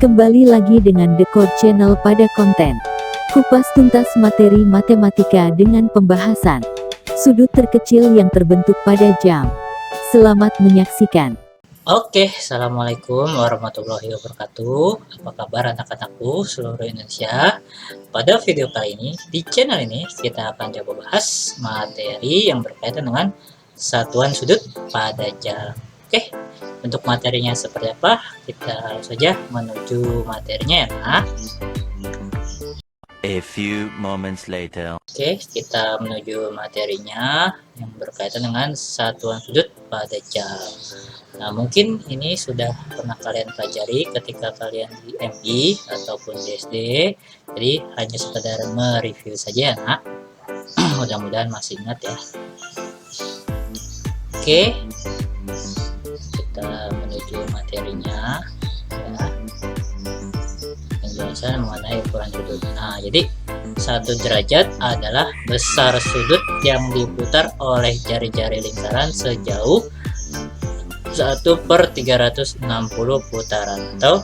Kembali lagi dengan The Code Channel pada konten kupas tuntas materi matematika dengan pembahasan sudut terkecil yang terbentuk pada jam. Selamat menyaksikan. Oke, Assalamualaikum warahmatullahi wabarakatuh. Apa kabar anak-anakku seluruh Indonesia? Pada video kali ini, di channel ini kita akan coba bahas materi yang berkaitan dengan satuan sudut pada jam. Oke, untuk materinya seperti apa? Kita langsung saja menuju materinya ya, nah. A few moments later. Oke, kita menuju materinya yang berkaitan dengan satuan sudut pada jam. Nah, mungkin ini sudah pernah kalian pelajari ketika kalian di MI ataupun di SD. Jadi hanya sekedar mereview saja ya, nak. Mudah-mudahan masih ingat ya. Oke, kita menuju materinya ya. Penjelasan mengenai ukuran sudut. Nah, jadi 1 derajat adalah besar sudut yang diputar oleh jari-jari lingkaran sejauh 1/360 putaran, atau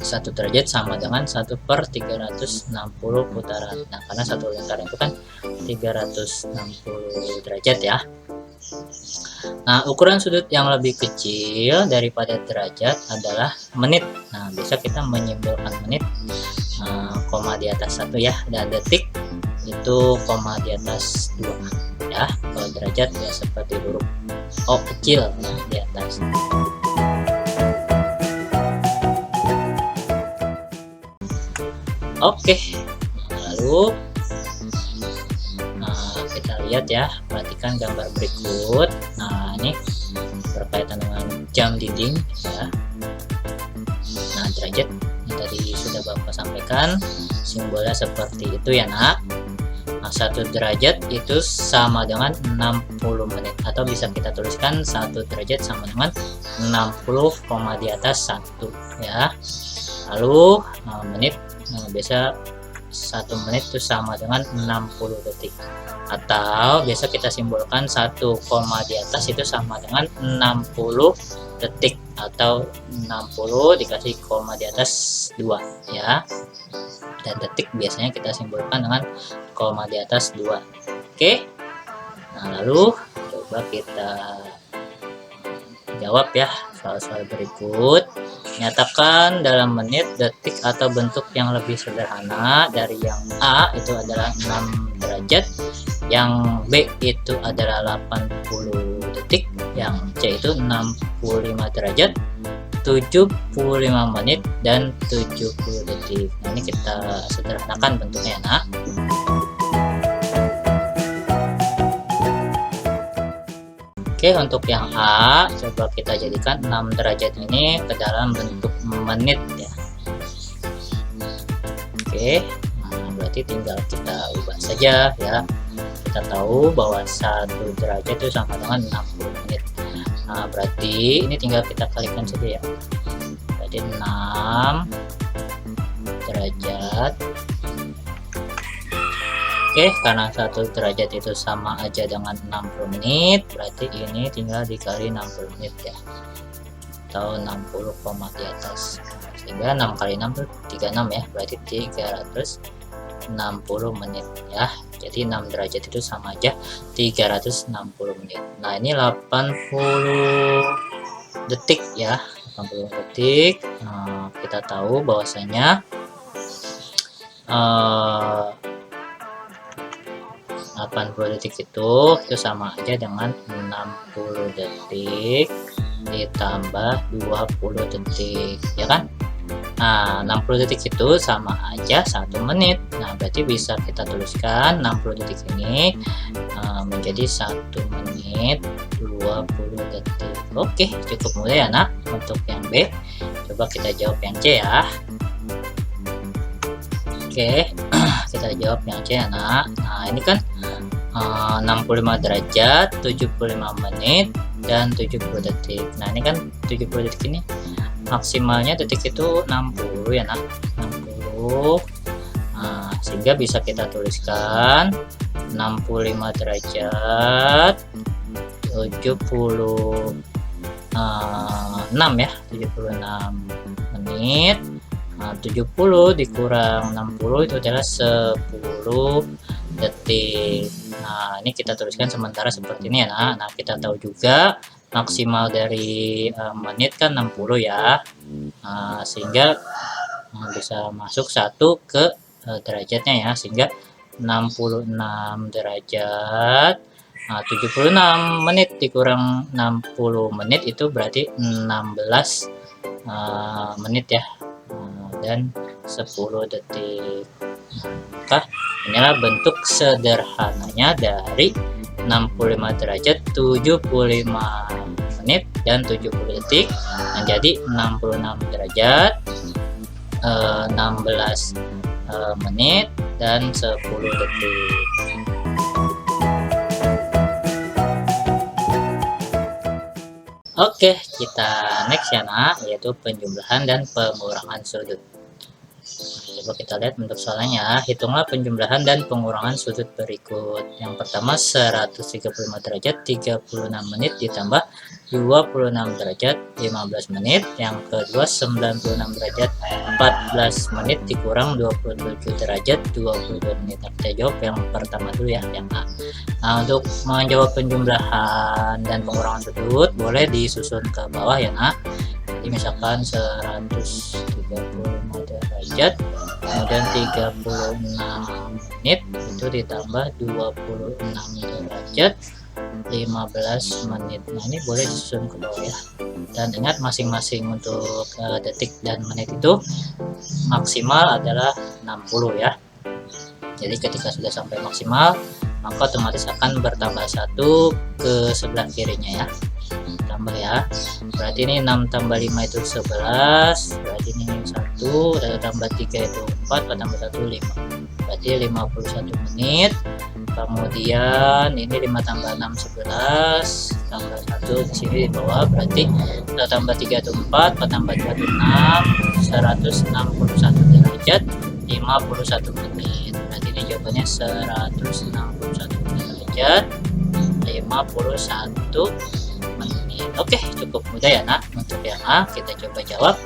1 derajat sama dengan 1/360 putaran. Nah, karena satu lingkaran itu kan 360 derajat ya. Nah, ukuran sudut yang lebih kecil daripada derajat adalah menit. Nah, bisa kita menyimbolkan menit koma di atas 1 ya, dan detik itu koma di atas 2 ya. Kalau derajat ya seperti huruf O kecil ya di atas. Oke, lalu kita lihat ya, perhatikan gambar berikut. Nah, ini berkaitan dengan jam dinding ya. Nah, derajat yang tadi sudah Bapak sampaikan, simbolnya seperti itu ya, nak. Nah, 1 derajat itu sama dengan 60 menit, atau bisa kita tuliskan 1 derajat sama dengan 60 koma di atas 1 ya. Lalu menit, biasa 1 menit itu sama dengan 60 detik, atau biasa kita simbolkan 1 koma di atas itu sama dengan 60 detik, atau 60 dikasih koma di atas 2 ya. Dan detik biasanya kita simbolkan dengan koma di atas 2. Oke, nah lalu coba kita jawab ya soal-soal berikut. Nyatakan dalam menit, detik, atau bentuk yang lebih sederhana dari yang A itu adalah 6 derajat, yang B itu adalah 80 detik, yang C itu 65 derajat, 75 menit, dan 70 detik. Nah, ini kita sederhanakan bentuknya, nak. Oke, untuk yang A, coba kita jadikan 6 derajat ini ke dalam bentuk menit ya. Oke, nah berarti tinggal kita ubah saja ya. Kita tahu bahwa 1 derajat itu sama dengan 60 menit. Nah, berarti ini tinggal kita kalikan saja ya. Berarti 6 derajat. Oke, karena 1 derajat itu sama aja dengan 60 menit, berarti ini tinggal dikali 60 menit ya, atau 60 koma di atas. Sehingga 6 kali 6 itu 36 ya, berarti 360 menit ya. Jadi 6 derajat itu sama aja 360 menit. Nah, ini 80 detik ya, 80 detik. Nah, kita tahu bahwasanya 80 detik itu sama aja dengan 60 detik ditambah 20 detik ya kan. Nah, 60 detik itu sama aja 1 menit. Nah, berarti bisa kita tuliskan 60 detik ini menjadi 1 menit 20 detik. Oke, cukup mudah ya, nak. Untuk yang B, coba kita jawab yang C ya. Oke, kita jawab yang C ya, nak. Nah, ini kan 65 derajat, 75 menit, dan 70 detik. Nah, ini kan 70 detik ini maksimalnya detik itu 60 ya, nak. 60. Nah, sehingga bisa kita tuliskan 65 derajat 76 ya, 76 menit Nah, 70 dikurang 60 itu adalah 10 detik. Nah, ini kita tuliskan sementara seperti ini ya. Nah, kita tahu juga maksimal dari menit kan 60 ya. Sehingga bisa masuk 1 ke derajatnya ya, sehingga 66 derajat. 76 menit dikurang 60 menit itu berarti 16 menit ya, dan 10 detik. Maka inilah bentuk sederhananya dari 65 derajat 75 menit dan 70 detik menjadi 66 derajat 16 menit dan 10 detik. Oke, kita next ya nak, yaitu penjumlahan dan pengurangan sudut. Coba kita lihat bentuk soalnya. Hitunglah penjumlahan dan pengurangan sudut berikut. Yang pertama 135 derajat 36 menit ditambah 26 derajat 15 menit. Yang kedua 96 derajat 14 menit dikurang 27 derajat 22 menit. Nah, kita jawab yang pertama dulu ya, yang A. Nah, untuk menjawab penjumlahan dan pengurangan sudut boleh disusun ke bawah ya nak. Jadi misalkan 135 derajat kemudian 36 menit itu ditambah 26 derajat 15 menit. Nah, ini boleh disusun ke bawah ya. Dan ingat masing-masing untuk detik dan menit itu maksimal adalah 60 ya. Jadi ketika sudah sampai maksimal maka otomatis akan bertambah 1 ke sebelah kirinya ya. Tambah ya, berarti ini 6 tambah 5 itu 11, berarti ini 1, dan tambah 3 itu 4, tambah 1 5, berarti 51 menit. Kemudian ini 5 tambah 6 11, tambah 1 di sini di bawah, berarti tambah 3 itu 4, tambah 2 itu 6, 161 derajat 51 menit. Berarti ini jawabannya 161 derajat 51 menit. Oke, cukup mudah ya nak. Untuk yang A kita coba jawab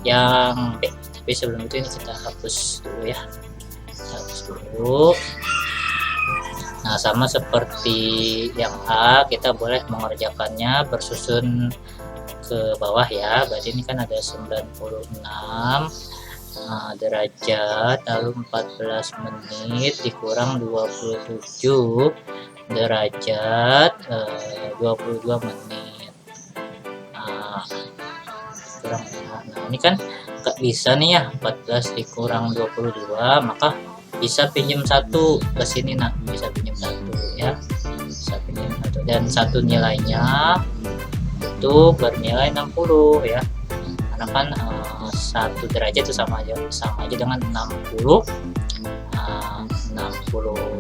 yang B, tapi sebelum itu ini kita hapus dulu ya, hapus dulu. Nah, sama seperti yang A, kita boleh mengerjakannya bersusun ke bawah ya. Berarti ini kan ada 96 derajat lalu 14 menit dikurang 27 derajat 22 menit. Kurang ya. Nah, ini kan nggak bisa nih ya, 14 dikurang 22, maka bisa pinjam 1 ke sini nak, bisa pinjam 1 ya, bisa pinjam 1, dan satu nilainya itu bernilai 60 ya, karena kan 1 derajat itu sama aja dengan 60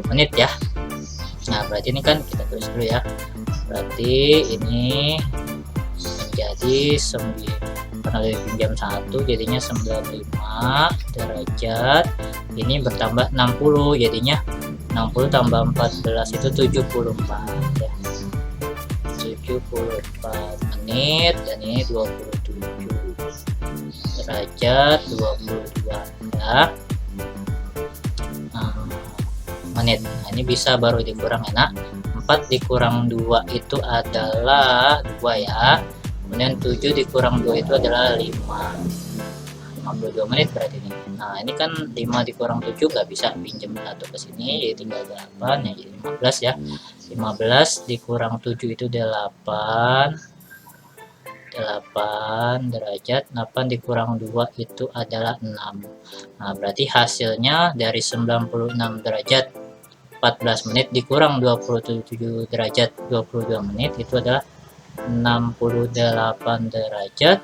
menit ya. Nah, berarti ini kan kita tulis dulu ya, berarti ini menjadi 9, karena pinjam 1 jadinya 95 derajat, ini bertambah 60 jadinya 60 tambah 14 itu 74 ya, 74 menit, dan ini 27 derajat 22 ya menit. Nah, ini bisa baru dikurang enak. 4 dikurang 2 itu adalah 2 ya, kemudian 7 dikurang 2 itu adalah 5, 52 menit berarti ini. Nah, ini kan 5 dikurang 7 gak bisa pinjam 1 ke sini, jadi tinggal 8 ya, jadi 15 ya. 15 dikurang 7 itu 8 derajat, 8 dikurang 2 itu adalah 6. Nah, berarti hasilnya dari 96 derajat 14 menit dikurang 27 derajat 22 menit itu adalah 68 derajat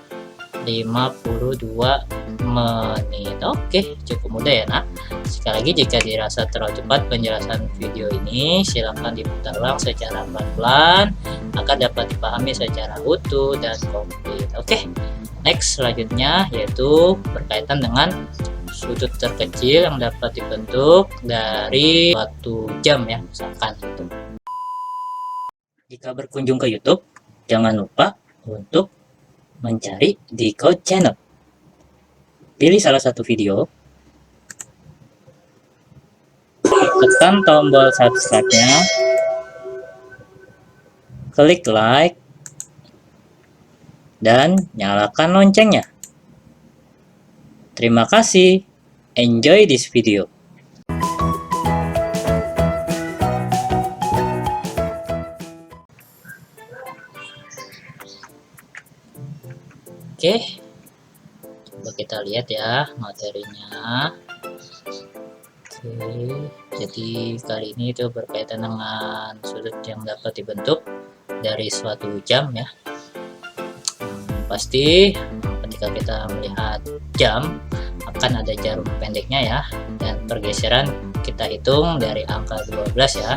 52 menit. Oke, cukup mudah ya nak. Sekali lagi, jika dirasa terlalu cepat penjelasan video ini, silahkan diputar ulang secara pelan-pelan agar dapat dipahami secara utuh dan komplit. Oke, next selanjutnya yaitu berkaitan dengan sudut terkecil yang dapat dibentuk dari suatu jam ya, misalkan itu. Jika berkunjung ke YouTube, jangan lupa untuk mencari Decode Channel. pilih salah satu video, tekan tombol subscribe-nya, klik like, dan nyalakan loncengnya. Terima kasih. Enjoy this video. Oke, coba kita lihat ya materinya. Oke, jadi kali ini itu berkaitan dengan sudut yang dapat dibentuk dari suatu jam ya. Pasti ketika kita melihat jam akan ada jarum pendeknya ya, dan pergeseran kita hitung dari angka 12 ya.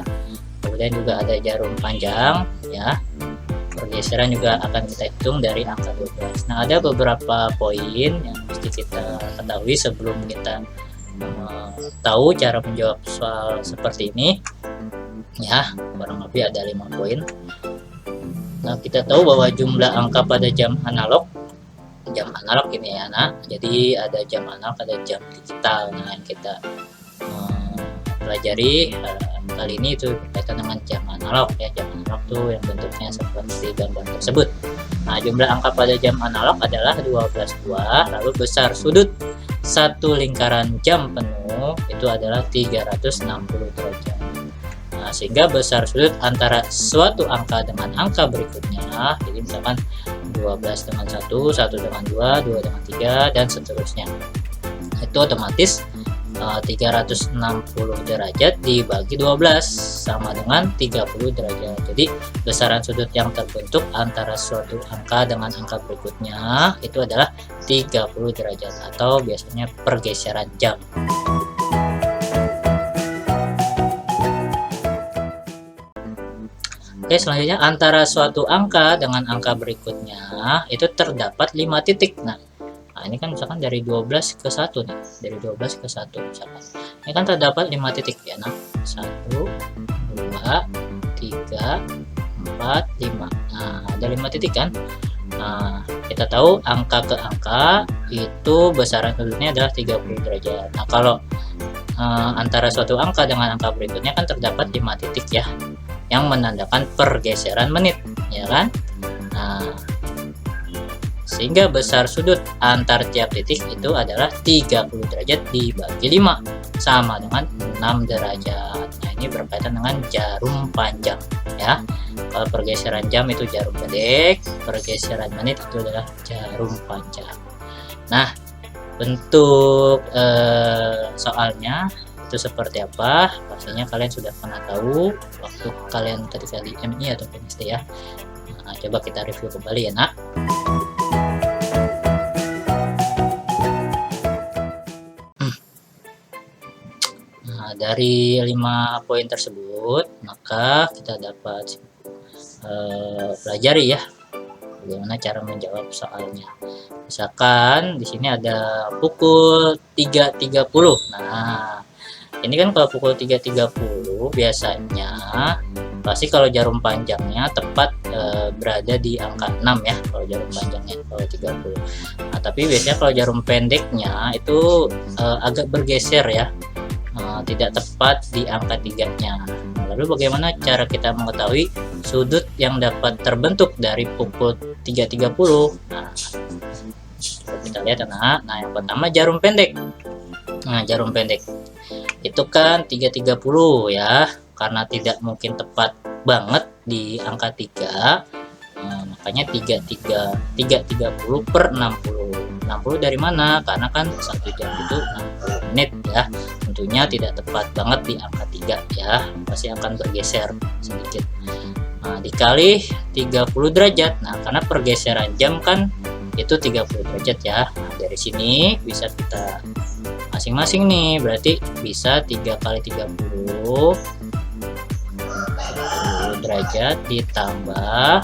Kemudian juga ada jarum panjang ya, pergeseran juga akan kita hitung dari angka 12. Nah, ada beberapa poin yang mesti kita ketahui sebelum kita tahu cara menjawab soal seperti ini ya. Kurang lebih ada 5 poin. Nah, kita tahu bahwa jumlah angka pada jam analog ini ya, nah, jadi ada jam analog, ada jam digital. Nah, yang kita pelajari kali ini itu berkaitan dengan jam analog ya. Jam analog tuh yang bentuknya seperti gambar tersebut. Nah, jumlah angka pada jam analog adalah 12 buah, lalu besar sudut satu lingkaran jam penuh itu adalah 360 derajat. Nah, sehingga besar sudut antara suatu angka dengan angka berikutnya, jadi misalkan 12 dengan 1, 1 dengan 2, 2 dengan 3, dan seterusnya, itu otomatis 360 derajat dibagi 12 sama dengan 30 derajat. Jadi besaran sudut yang terbentuk antara suatu angka dengan angka berikutnya itu adalah 30 derajat atau biasanya pergeseran jam. Oke, selanjutnya antara suatu angka dengan angka berikutnya itu terdapat 5 titik. Nah, ini kan misalkan dari 12 ke 1 nih, dari 12 ke 1 misalkan. Ini kan terdapat 5 titik ya. Nah, 1, 2, 3, 4, 5. Nah, ada 5 titik kan? Nah, kita tahu angka ke angka itu besaran sudutnya adalah 30 derajat. Nah, kalau antara suatu angka dengan angka berikutnya kan terdapat 5 titik ya, yang menandakan pergeseran menit ya kan. Nah, sehingga besar sudut antar tiap titik itu adalah 30 derajat dibagi 5 sama dengan 6 derajat. Nah, ini berkaitan dengan jarum panjang ya. Kalau pergeseran jam itu jarum pendek, pergeseran menit itu adalah jarum panjang. Nah, bentuk soalnya itu seperti apa? Pastinya kalian sudah pernah tahu waktu kalian ketika di MI atau SD ya. Nah, coba kita review kembali ya nak. Nah, dari 5 poin tersebut maka kita dapat pelajari ya bagaimana cara menjawab soalnya. Misalkan di sini ada pukul 3.30. Nah, ini kan kalau pukul 3.30 biasanya pasti kalau jarum panjangnya tepat berada di angka 6 ya, kalau jarum panjangnya kalau 30. Nah, tapi biasanya kalau jarum pendeknya itu agak bergeser ya, tidak tepat di angka 3-nya. Nah, lalu bagaimana cara kita mengetahui sudut yang dapat terbentuk dari pukul 3.30? Nah, kita lihat anak. Nah, yang pertama jarum pendek. Nah, jarum pendek itu kan 3.30 ya, karena tidak mungkin tepat banget di angka 3, makanya 3.30 per 60. 60 dari mana? Karena kan 1 jam itu 60 menit ya, tentunya tidak tepat banget di angka 3 ya, pasti akan bergeser sedikit. Nah, dikali 30 derajat. Nah, karena pergeseran jam kan itu 30 derajat ya. Nah, dari sini bisa kita masing-masing nih, berarti bisa 3 kali 30 derajat ditambah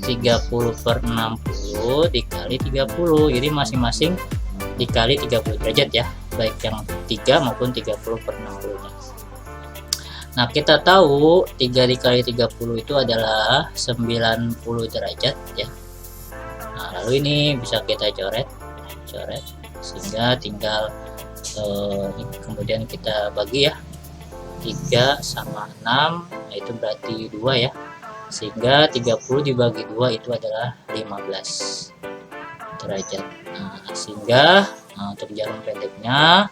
30 per 60 dikali 30, jadi masing-masing dikali 30 derajat ya, baik yang 3 maupun 30 per 60 nya. Nah, kita tahu 3 dikali 30 itu adalah 90 derajat ya. Nah, lalu ini bisa kita coret coret, sehingga tinggal kemudian kita bagi ya, 3 sama 6 itu berarti 2 ya, sehingga 30 dibagi 2 itu adalah 15 derajat. Nah, sehingga untuk jarum pendeknya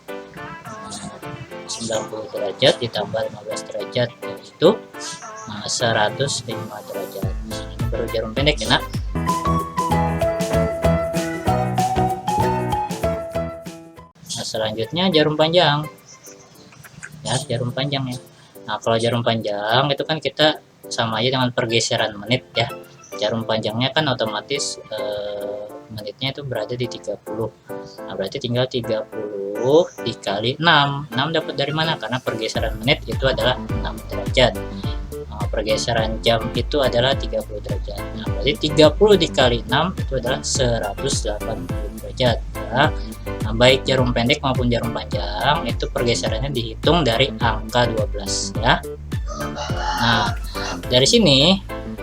90 derajat ditambah 15 derajat yaitu 105 derajat. Ini baru jarum pendek ya nak. Nah, selanjutnya jarum panjang ya, jarum panjang ya. Nah, kalau jarum panjang itu kan kita sama aja dengan pergeseran menit ya. Jarum panjangnya kan otomatis menitnya itu berada di 30. Nah, berarti tinggal 30 dikali 6. 6 dapat dari mana? Karena pergeseran menit itu adalah 6 derajat. Pergeseran jam itu adalah 30 derajat. Nah, berarti 30 dikali 6 itu adalah 180 derajat ya. Nah, baik jarum pendek maupun jarum panjang itu pergeserannya dihitung dari angka 12 ya. Nah, dari sini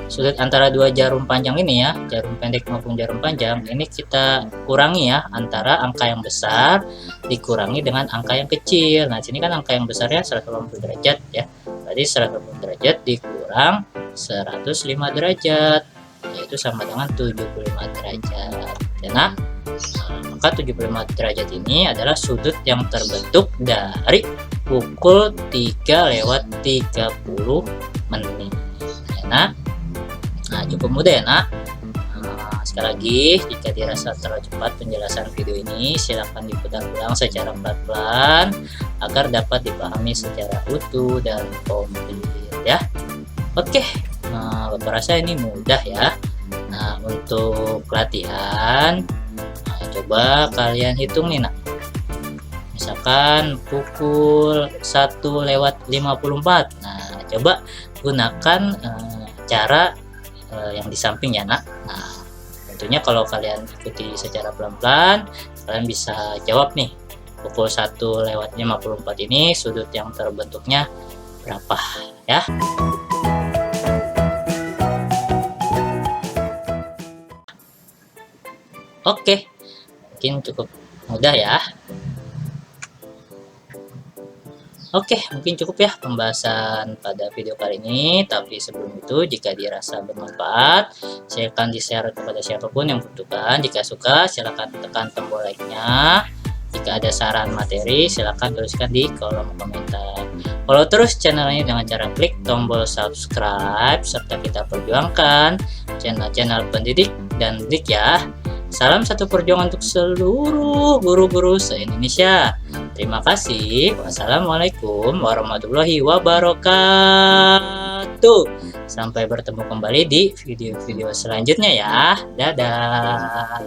sudut antara dua jarum panjang ini ya, jarum pendek maupun jarum panjang ini kita kurangi ya, antara angka yang besar dikurangi dengan angka yang kecil. Nah, sini kan angka yang besarnya 180 derajat ya. Berarti 180 derajat dikurang 105 derajat yaitu sama dengan 75 derajat. Ya, nah, maka 75 derajat ini adalah sudut yang terbentuk dari pukul 3:30 menit. Ya, nah, cukup mudah ya nak. Sekali lagi, jika dirasa terlalu cepat penjelasan video ini, silahkan diputar ulang secara pelan-pelan agar dapat dipahami secara utuh dan komplit ya. Oke, Bapak rasa ini mudah ya. Nah, untuk latihan, coba kalian hitung nih nak. Misalkan pukul 1:54. Nah, coba gunakan cara yang di samping ya nak. Nah, tentunya kalau kalian ikuti secara pelan-pelan, kalian bisa jawab nih, pukul 1:54 ini sudut yang terbentuknya berapa ya. Oke, mungkin cukup mudah ya. Oke, mungkin cukup ya pembahasan pada video kali ini. Tapi sebelum itu, jika dirasa bermanfaat, silakan di-share kepada siapapun yang membutuhkan. Jika suka, silakan tekan tombol like-nya. Jika ada saran materi, silakan tuliskan di kolom komentar. Follow terus channel ini dengan cara klik tombol subscribe, serta kita perjuangkan channel-channel pendidik dan didik ya. Salam satu perjuangan untuk seluruh guru-guru se-Indonesia. Terima kasih. Wassalamualaikum warahmatullahi wabarakatuh. Sampai bertemu kembali di video-video selanjutnya ya. Dadah.